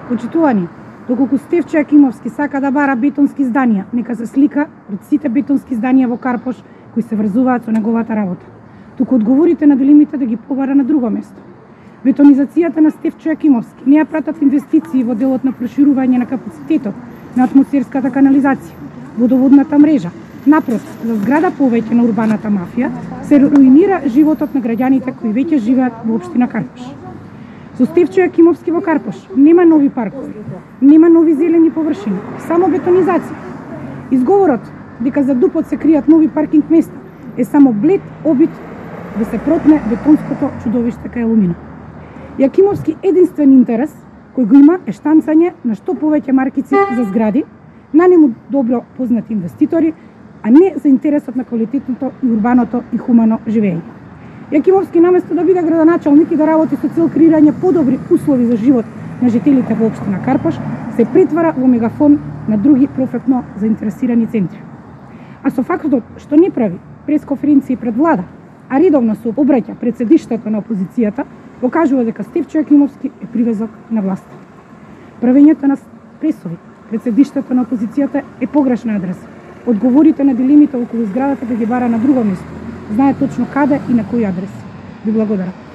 Почитувани, доколку Стефчо Јакимовски сака да бара бетонски зданија, нека се слика пред сите бетонски зданија во Карпош кои се врзуваат со неговата работа. Туку одговорите на делимите да ги побара на друго место. Бетонизацијата на Стефчо Јакимовски не ја пратат инвестиции во делот на проширување на капацитетот на атмосферската канализација, водоводната мрежа. Напротив, за зграда повеќе на урбаната мафија се руинира животот на граѓаните кои веќе живеат во општина Карпош. Со Стефчо Јакимовски во Карпош нема нови паркови, нема нови зелени површини, само бетонизација. Изговорот дека за дупот се кријат нови паркинг места е само блед обид да се протне бетонското чудовиште кај Елумина. Јакимовски единствен интерес кој го има е штанцање на што повеќе маркици за згради, на нему добро познати инвеститори, а не за интересот на квалитетното и урбаното и хумано живење. Јакимовски наместо да биде градоначалник и да работи со цел креирање подобри услови за живот на жителите во општина Карпош, се претвара во мегафон на други профитно заинтересирани центри. А со фактот што не прави пресконференции пред влада, а редовно се обраќа пред седиштето на опозицијата, покажува дека Стефчо Јакимовски е привезок на власта. Правењето на пресови пред седиштето на опозицијата е погрешна адреса. Одговорите на дилемите околу зградата да ги бара на друго место. Знае точно каде и на кои адреси. Ви благодарам.